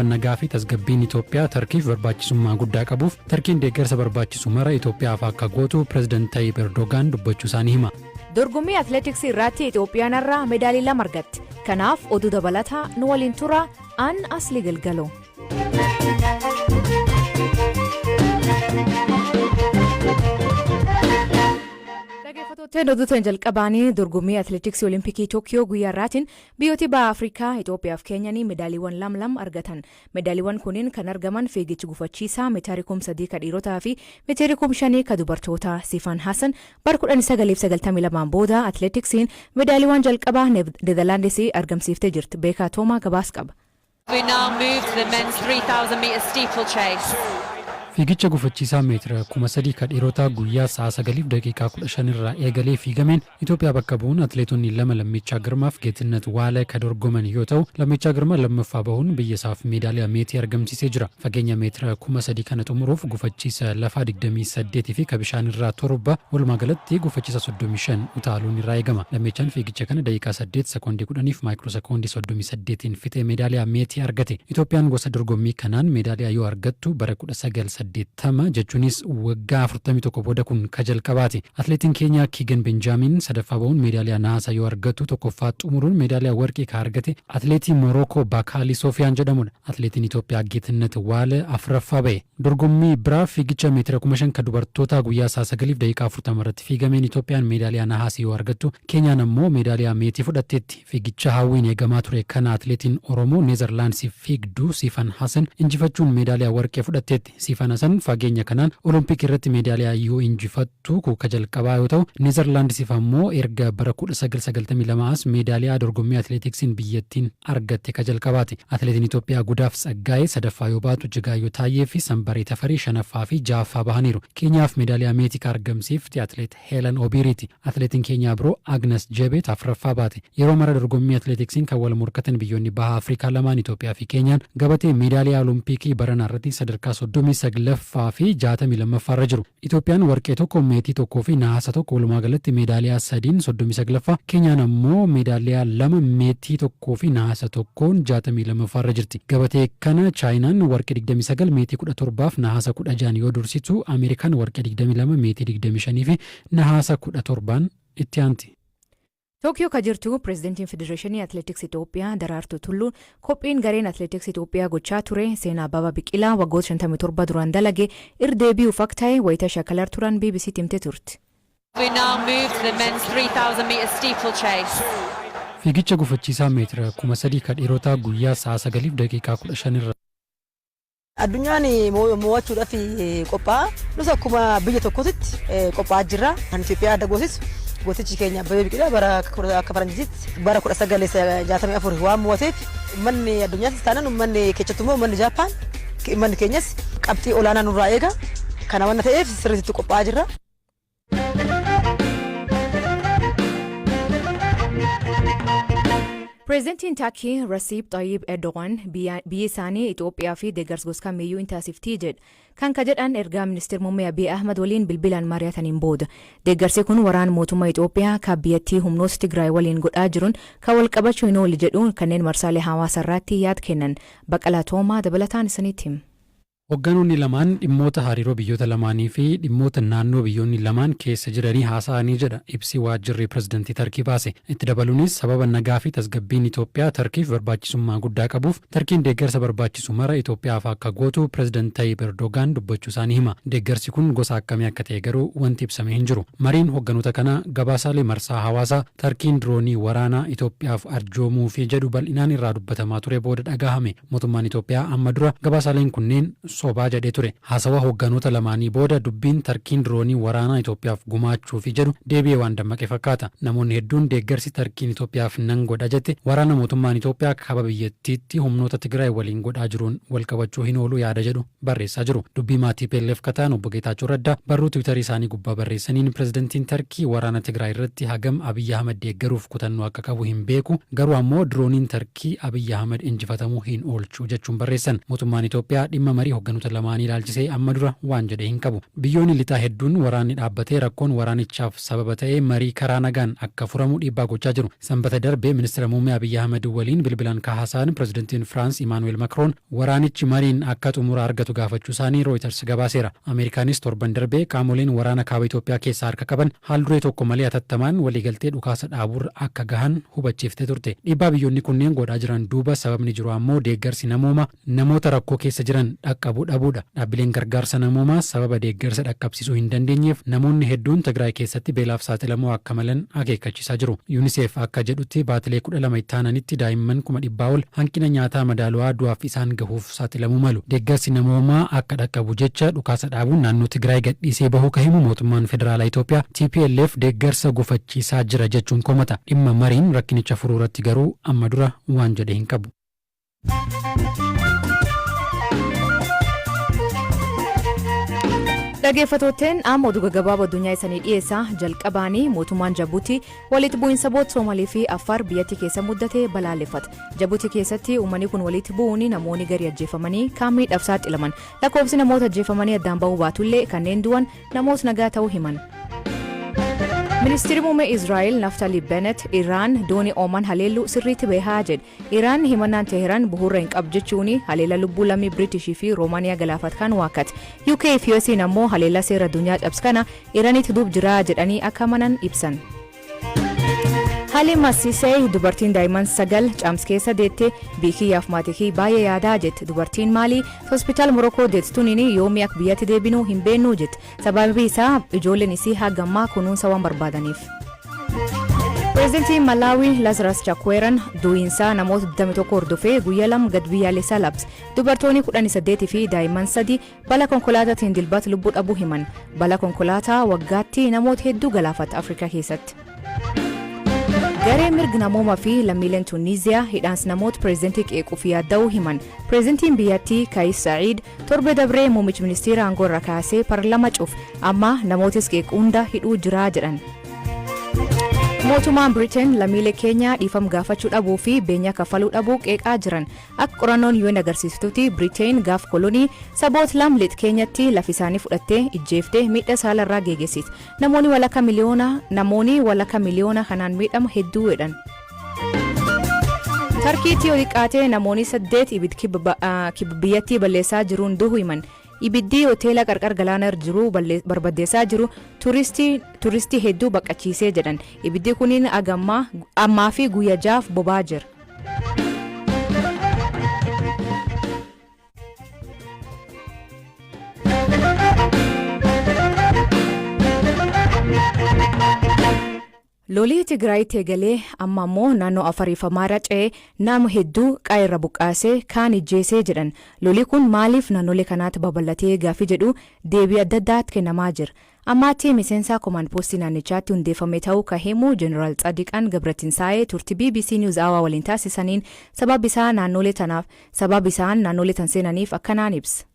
Nagaafi tasgabbiin Itoophiyaa Tarkiif barbaachisummaa guddaa qabuuf Tarkiin deeggarsa barbaachisu mara Itoophiyaaf akka gootu Pireezidant Tayyip Erdogaan dubbachuu isaanii hima. Dorgommii atileetiksii irratti Itoophiyaan irraa meedaalii 2 argatte. Kanaaf oduu dabalataa nu waliin tura aan Aslii Galgaloo. Dhaggeeffattoota jalqabaanii dorgommii atileetiksii Olimpikii Tookiyo guyyaa irraatiin biyyooti baha Afrikaa Itoophiyaaf Keenyaan meedaaliiwwan 2 argatan. Meedaaliiwwan kunniin kan argaman fiigichi gufachiisaa meetaarii 3,000 ka dhiirotaa fi meetaarii 5,000 ka dubartootaa. Sifan Hassan bara 1992 booda atileetiksiin meedaaliiwwan jalqabaa Neezerlaandis argamsiiftee jirti. Beekaa Toomaa gabaas qaba. We now move to the men's 3,000 meter steeplechase. Fiigicha gufachiisaa meetira 3,000 ka dhiirotaa guyyaa sa'a 9 daqiiqaa 15 irraa eegalee fiigameen Itoophiyaa bakka bu'uun atileetonni 2 Lammichaa Girmaaf Geetinnat Waalee ka dorgoman yoo ta'u Lammichaa Girmaa lammaffaa bahuun biyya isaaf meedaaliyaa meetii argamsiisee jira. Fageenya meetira 3,000 kana xumuruuf gufachiisa lafaa 28 fi ka bishaan irraa 7 walumaa galatti gufachiisa 35 utaaluun irraa eegama. Lammichaan fiigicha kana daqiiqaa 8 sekoondii 10 fi maayikiroo sekoondii 38 fixee meedaaliyaa meetii argate. Itoophiyaan gosa dorgommii kanaan meedaaliyaa yoo argattu bara 1980 jechuunis waggaa 41 booda kun ka jalqabaati. Atileetiin Keenyaa Kiigan Benjaamin sadaffaa bahuun meedaaliyaa nahasaa yoo argattu tokkoffaa xumuruun meedaaliyaa warqii ka argate atileetii Morookoo Baakaalii Soofiyaan jedhamudha. Atileetiin Itoophiyaa Geetinnat Waalee afuraffaa bahe. Dorgommii biraa fiigicha meetira 5,000 ka dubartootaa guyyaa sa'a 9 daqiiqaa 40 irratti fiigameen Itoophiyaan meedaaliyaa nahasaa yoo argattu Keenyaan ammoo meedaaliyaa meetii fudhatteetti. Fiigicha hawwiin eegamaa ture kana atileetiin Oromoo Neezerlaandsiif fiigdu Sifan Hassan injifachuun meedaaliyaa warqee fudhatteetti. Sifan Hassan fageenya kanaan Olompik irratti meedaaliyaa yoo injifattu ka jalqabaa yoo ta'u Neezerlaandsiif ammoo erga bara 1992 meedaaliyaa dorgommii atileetiksiin biyyattiin argatte ka jalqabaati. Atileetiin Itoophiyaa Gudaaf Tsaggaayee sadaffaa yoo baatu Jigaayyoo Taayyee fi Sanbaree Tafarii shanaffaa fi ja'affaa bahaniiru. Keenyaaf meedaaliyaa meetii ka argamsiifte atileet Heelan Obiiriiti. Atileetiin Keenyaa biroo Agnes Jebeet afuraffaa baate. Yeroo mara dorgommii atileetiksiin kan wal morkatan biyyoonni baha Afrikaa lamaan Itoophiyaa fi Keenyaan gabatee meedaaliyaa Olompikii baranaa irratti sadarkaa 39ffaa fi 62ffaa irra jiru. Itoophiyaan warqee tokko meetii tokkoo fi nahaasa tokko walumaa galatti meedaaliyaa 3 39ffaa. Keenyaan ammoo meedaaliyaa 2 meetii tokkoo fi nahaasa tokkoon 62ffaa irra jirti. Gabatee kana Chaayinaan warqee 29 meetii 17 fi nahaasa 16 yoo dursitu Ameerikaan warqee 22 meetii 25 fi nahaasa 17 itti aanti. Tookiyo ka jirtu Pireezidantiin Federeeshinii Atileetiksii Itoophiyaa Daraartuu Tulluu qophiin gareen Atileetiksii Itoophiyaa gochaa ture seenaa Abbabaa Biqilaa waggoota 57 duraan dalage irdeebi'uuf akka ta'e wayita shakalar turan BBC himtee turte. We now move to the men's 3,000 meter steeplechase. Fiigicha gufachiisaa meetira 3,000 ka dhiirotaa guyyaa sa'a 9 daqiiqaa 15 irra. Addunyaan mo'achuudhaaf qophaa'a. Nus akkuma biyya tokkootti qophaa'aa jirra. Kan Itoophiyaa adda goosisu gootichi keenya Abbabaa Biqilaa bara akka faranjiitti bara 1964 waan mo'ateef uummanni addunyaattis taanaan uummanni keessattuu uummanni Jaappaan uummanni keenyas qabxii olaanaa nurraa eega. Kana waan ta'eef sirriitti qophaa'aa jirra. Pireezidantiin Turkii Rasiib Tayyip Erdogaan biyya isaanii Itoophiyaa fi deeggarsa gosa kamiyyuu hin taasiftii jedha. Kan ka jedhan ergaa ministeera muummee Abiy Ahmad waliin bilbilaan mari'ataniin booda. Deeggarsi kun waraana mootummaa Itoophiyaa ka biyyattii humnoota Tigraay waliin godhaa jiruun kan wal qabachuu hin oolu jedhuun kanneen marsaalee hawaasa irratti yaada kennan. Baqqalaa Toomaa dabalataan isinitti hima. Hogganoonni lamaan dhimmoota hariiroo biyyoota lamaanii fi dhimmoota naannoo biyyoonni lamaan keessa jiranii haasa'anii jedha ibsi waajjirri pireezidantii Tarkii baase. Itti dabaluunis sababa nagaa fi tasgabbiin Itoophiyaa Tarkiif barbaachisummaa guddaa qabuuf Tarkiin deeggarsa barbaachisu mara Itoophiyaaf akka gootu Pireezidant Tayyip Erdogaan dubbachuu isaanii hima. Deeggarsi kun gosa akkamii akka ta'e garuu wanti ibsamee hin jiru. Mariin hogganoota kana gabaasaalee marsaa hawaasaa Tarkiin diroonii waraanaa Itoophiyaaf arjoomuu fi jedhu bal'inaan irraa dubbatamaa ture booda dhagahame. Mootummaan Itoophiyaa amma dura gabaasaaleen kunneen sobaa jedhee ture. Haasawaa hogganoota lamaanii booda dubbiin Tarkiin diroonii waraanaa Itoophiyaaf gumaachuu fi jedhu deebi'ee waan dammaqe fakkaata. Namoonni hedduun deeggarsi Tarkiin Itoophiyaaf nan godha jette waraana mootummaan Itoophiyaa kaaba biyyattiitti humnoota Tigraay waliin godhaa jiruun wal qabachuu hin oolu yaada jedhu barreessaa jiru. Dubbii maatii PLF kataan obbo Geetaachoo Raddaa barruu Tiwiitarii isaanii gubbaa barreessaniin pireezidantiin Tarkii waraana Tigraay irratti hagam Abiy Ahmad deeggaruuf kutannoo akka qabu hin beeku garuu ammoo dirooniin Tarkii Abiy Ahmad injifatamuu hin oolchu jechuun barreessan. Mootummaan Itoophiyaa dhimma marii hoogganoota lamaanii ilaalchisee amma dura waan jedhe hin qabu. Biyyoonni lixaa hedduun waraanni dhaabbatee rakkoon waraanichaaf sababa ta'ee marii karaa nagaan akka furamu dhiibbaa gochaa jiru. Sanbata darbee ministeera muummee Abiyyi Ahmed waliin bilbilaan kaasaan pirezidantiin Firaans Imaanuweel Makroon waraanichi mariin akka xumura argatu gaafachuu isaanii Reuters gabaaseera. Ameerikaanis torban darbee qaamoleen waraana kaaba Itoophiyaa keessaa harka qaban haal duree tokko malee atattamaan waliigaltee dhukaasa dhaabuurra akka gahan hubachiiftee turte. Dhiibbaa biyyoonni kunneen godhaa jiran duuba sababni jiru ammoo deeggarsi namoomaa namoota rakkoo keessa jiran dhaqqabuu dhabuudha. Dhaabbileen gargaarsa namoomaa sababa deeggarsa dhaqqabsiisuu hin dandeenyeef namoonni hedduun Tigraay keessatti beelaaf saaxilamoo akka malan akeekkachiisaa jiru. UNICEF akka jedhutti baatilee 12 itti aananitti daa'imman 100,000 ol hanqina nyaataa madaalawaa du'aaf isaan gahuuf saaxilamuu malu. Deeggarsi namoomaa akka dhaqqabu jecha dhukaasa dhaabuun naannoo Tigraay gadhiisee bahuu ka himu mootummaan federaalaa Itoophiyaa TPLF deeggarsa gufachiisaa jira jechuun komata. Dhimma mariin rakkinicha furuu irratti garuu amma dura waan jedhe hin qabu. Dhaggeeffattootni amma oduu gabaabaa addunyaa isanii dhiyeessaa jalqabaanii mootummaan Jabuutii walitti bu'iinsa boot Soomaalii fi Affaar biyyattii keessa mudate balaaleffata. Jabuutii keessatti uummanni kun walitti bu'uun namoonni gari ajjeefamanii kaan miidhaaf saaxilaman. Lakkoofsi namoota ajjeefamanii addaan bahuu baatullee kanneen du'an namoota nagaa ta'uu himan. Ministeerri muummee Israa'el Naftali Bennett Iraan doonii Ooman haleelluu sirriitti beekaa jedhe. Iraan himannaan Teheraan bu'uura hin qabu jechuun haleella lubbuu lammii Biriitishii fi Roomaaniyaa galaafate kan waakkate. UK fi US'n ammoo haleella seera addunyaa cabse kana Iraanitti duub jira jedhanii akka amanan ibsan. Haaliima Siisee dubartiin daa'imman 9 caamsa keessa deettee biikiyyaaf maatii baay'ee yaadaa jette. Dubartiin maalii hospitaal Morokoo deettuun yoomii akka biyyatti deebinuu hin beennuu jette. Sababii isaa ijoolleen isii hagammaa kunuunsa waan barbaadaniif. Pireezidantiin Malaawii Lazarus Chakwera du'iinsa namoota 21 hordofee guyyaa 2 gad biyyaalessaa labse. Dubartoonni 18 fi daa'imman 3 balaa konkolaataatiin dilbata lubbuu dhabuu himan. Balaa konkolaataa waggaatti namoota hedduu galaafata Afrikaa keessatti. Garee mirga namoomaa fi lammiileen Tuniiziyaa hidhaansa namoota pireezidantii qeequuf yaadda'uu himan. Pireezidantiin biyyattii Kaayis Sa'iid torba dabree muummicha ministeera aangoo irraa kaasee paarlaamaa cufe amma namoota qeequu hunda hidhuu jira jedhan. Mootummaan Biriteen lammiilee keenya dhiifama gaafachuu dhabuu fi beenyaa kaffaluu dhabuu qeeqaa jiran. Akka qorannoon UN agarsiistutti Biriteen gaaf kolonii saboota lamliit keenyatti lafa isaanii fudhattee ijjeeftee miidhaa saalarraa geessiste. Namoonni walakkaa miliyoona kanaan miidhama hedduu jedhan. Tarkiitti yoo xiqqaate namoonni 8 ibidda biyyattii balleessaa jiruun du'uu himan. Ibiddi hoteela qarqara galaanaa jiru barbadeessaa jiru turistii hedduu baqachiisee jedhan. Ibiddi kuniin ammaa fi guyyaa 6 bobaa jira. Lolii Tigraayitti eegalee amma ammoo naannoo Affaariif Amaaraa ce'ee nama hedduu qaayirra buqqaasee kaan ijjeesee jedhan. Lolii kun maaliif naannolee kanaatti babal'atee gaaffii jedhu deebii adda addaatti kennamaa jira. Ammaatti miseensa koomaan poostii naannichaatti hundeeffame ta'uu kan himu Jeneraal Tsadiqaan Gabratinsaayee turtii BBC News Hour waliin taasisaniin sababa isaan naannolee tan seenaniif akkanaan ibsa.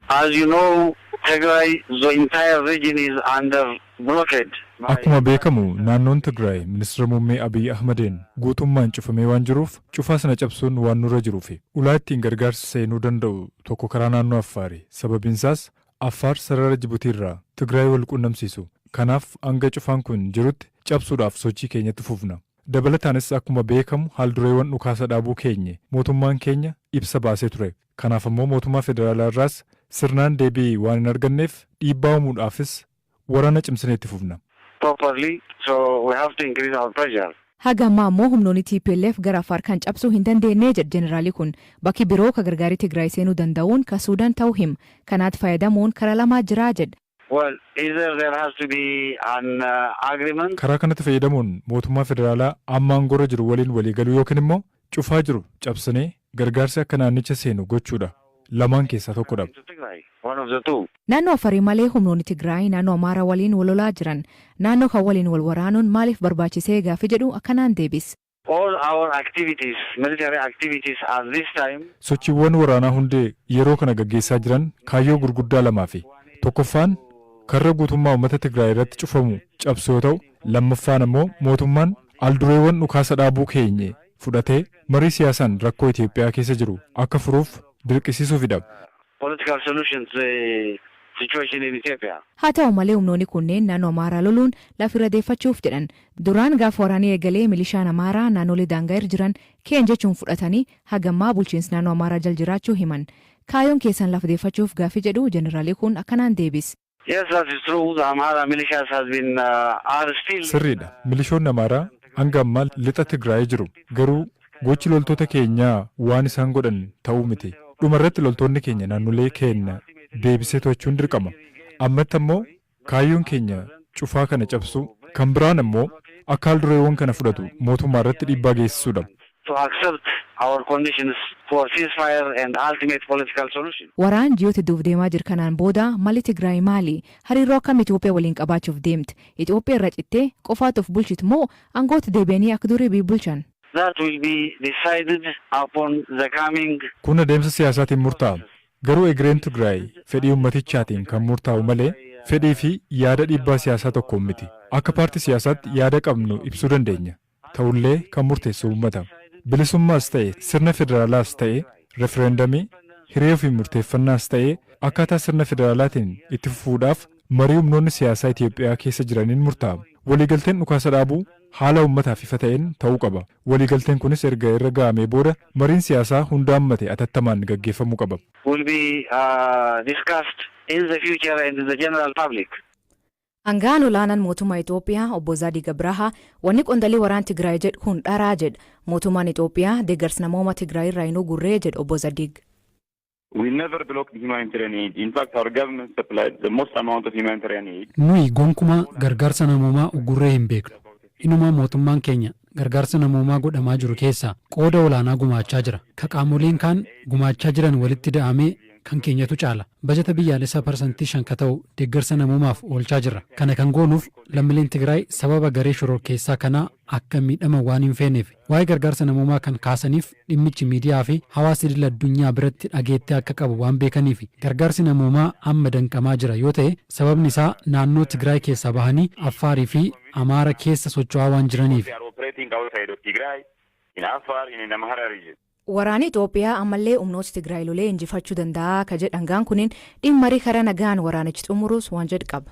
As you know, Tigray, the entire region is under blockade. Akkuma beekamu naannoon Tigraay ministeera muummee Abiyyi Ahmedeen guutummaan cufamee waan jiruuf cufaa sana cabsuun waan nurra jiruufi ulaa ittiin gargaarsa seenuu danda'u tokko karaa naannoo Affaari. Sababiinsaas Affaar sarara Jibuutiirraa Tigraay wal quunnamsiisu. Kanaaf hanga cufaan kun jirutti cabsuudhaaf sochii keenyatti fufna. Dabalataanis akkuma beekamu haaldureewwan dhukaasa dhaabuu keenye mootummaan keenya ibsa baasee ture. Kanaaf ammoo mootummaa federaalaa irraas sirnaan deebii waan hin arganneef dhiibbaa uumuudhaafis waraana cimsinee itti fufna. Properly, so we have to increase our pressure. Haga ammaa ammoo humnoonni TPLF gara Affaar kan cabsuu hin dandeenye jedhe jeneraali kun bakki biroo ka gargaarii Tigraay seenuu danda'uun ka Suudaan ta'uu him. Kanaatti fayyadamuun karaa lamaa jira jedhe. Well, either there has to be an agreement. Karaa kanatti fayyadamuun mootummaa federaalaa amma aangorra jiru waliin waliigaluu yookiin immoo cufaa jiru cabsinee gargaarsi akka naannicha seenu gochuudha. Lamaan keessaa tokkodha. Naannoo Affarii malee humnoonni Tigraay naannoo Amaaraa waliin wal lolaa jiran. Naannoo kan waliin wal waraanuun maaliif barbaachisee gaaffii jedhu akkanaan deebis. All our activities, military activities at this time. Sochiiwwan waraanaa hundee yeroo kana gaggeessaa jiran kaayyoo gurguddaa lamaafi. Tokkoffaan karra guutummaa uummata Tigraay irratti cufamu cabsu yoo ta'u, lammaffaan ammoo mootummaan aldureewwan dhukaasa dhaabuu keenye fudhatee marii siyaasaan rakkoo Itoophiyaa keessa jiru akka furuuf dirqisiisuufidha. political solution to the situation in Ethiopia. Haa ta'u malee humnoonni kunneen naannoo Amaaraa loluun lafirra deeffachuuf jedhan duraan gaafa waraanii eegalee milishaan Amaaraa naannolee daangaa irra jiran keen jechuun fudhatanii hagammaa bulchiinsi naannoo Amaaraa jala jiraachuu himan. Kaayoon keessan lafa deeffachuuf gaaffii jedhu jeneraalii kun akkanaan deebis. Yes, that is true. The Amhara militias has been are still. Sirriidha. Milishoonni Amaaraa hanga ammaa lixa Tigraay jiru. Garuu gochi loltoota keenyaa waan isaan godhan ta'uu miti. Dhumarratti loltoonni keenya naannolee keenya deebisee to'achuun dirqama. Ammatti ammoo kaayyoon keenya cufaa kana cabsu kan biraan ammoo akka haaldureewwan kana fudhatu mootummaa irratti dhiibbaa geessisuudha. To accept our conditions for ceasefire and ultimate political solution. Waraan ji'oota duuf deemaa jiru kanaan booda malli Tigraay maali? Hariiroo akkam Itoophiyaa waliin qabaachuuf deemti? Itoophiyaa irra cittee qofaatuuf bulchitu moo aangoota deebi'anii akka durii bulchan? That will be decided upon the coming. Kun adeemsa siyaasaatiin murtaa'a. Garuu egereen Tigraay fedhii ummatichaatiin kan murtaa'u malee fedhii fi yaada dhiibbaa siyaasaa tokkoon miti. Akka paartii siyaasaatti yaada qabnu ibsuu dandeenya. Ta'ullee kan murteessu uummata. Bilisummaas ta'e sirna federaalaas ta'e refereendamii hiree fi murteeffannaas ta'e akkaataa sirna federaalaatiin itti fufuudhaaf marii humnoonni siyaasaa Itoophiyaa keessa jiraniin murtaa'a. Waliigalteen dhukaasa dhaabuu haala uummataaf ifa ta'een ta'uu qaba. Waliigalteen kunis erga irra ga'amee booda mariin siyaasaa hunda hammate atattamaan gaggeeffamuu qaba. Will be discussed in the future and in the general public. Aangaan olaanaan mootummaa Itoophiyaa obbo Zaadiq Abrahaa wanni qondaalii waraan Tigraay jedhu kun dharaa jedha. Mootummaan Itoophiyaa deeggarsa namooma Tigraay irraa hin gurree jedha obbo Zaadiq. We never blocked humanitarian aid. In fact, our government supplied the most amount of humanitarian aid. Nuyi gonkumaa gargaarsa namoomaa ugurree hin beeknu. Inumaa mootummaan keenya gargaarsa namoomaa godhamaa jiru keessaa qooda olaanaa gumaachaa jira. Ka qaamoleen kaan gumaachaa jiran walitti da'amee kan keenyatu caala. Bajata biyyaalessaa parsantii 5 ka ta'u deeggarsa namoomaaf oolchaa jira. Kana kan goonuuf lammiileen Tigraay sababa garee shororkeessaa kanaa akka miidhama waan hin feeneef waa'ee gargaarsa namoomaa kan kaasaniif dhimmichi miidiyaa fi hawaasa idil addunyaa biratti dhageettee akka qabu waan beekaniif gargaarsi namoomaa amma danqamaa jira yoo ta'e sababni isaa naannoo Tigraay keessaa bahanii Affaarii fi Amaara keessa socho'aa waan jiraniif. Waraanni Itoophiyaa ammallee humnoota Tigraay lolee injifachuu danda'a ka jedhan aangaan kunin dhimma marii karaa nagaan waraanichi xumuruus waan jedhu qaba.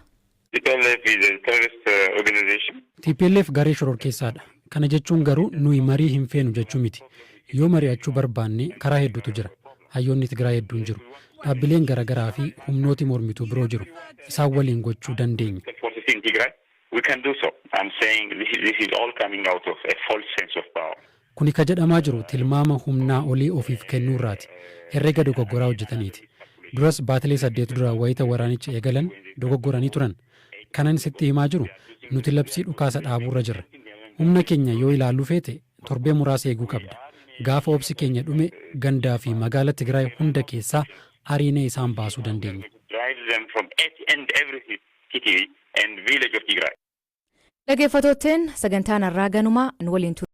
TPLF garee shororkeessaadha. Kana jechuun garuu nuyi marii hin feenu jechuu miti. Yoo mari'achuu barbaanne karaa hedduutu jira. Hayyoonni Tigraay hedduun jiru. Dhaabbileen garaagaraa fi humnooti mormituu biroo jiru. Isaan waliin gochuu dandeenya. Kuni ka jedhamaa jiru tilmaama humnaa olii ofiif kennuurraati. Herrega dogoggoraa hojjetaniiti. Duras baatilee 8 dura wayita waraanicha eegalan dogoggoranii turan. Kanan sitti himaa jiru nuti labsii dhukaasa dhaabuurra jirra. Humna keenya yoo ilaallu feete torbee muraasa eeguu qabda. Gaafa obsi keenya dhume gandaa fi magaala Tigraay hunda keessaa ariinee isaan baasuu dandeenya. Dhaggeeffattootteen sagantaan har'aa ganumaa nu waliin ture.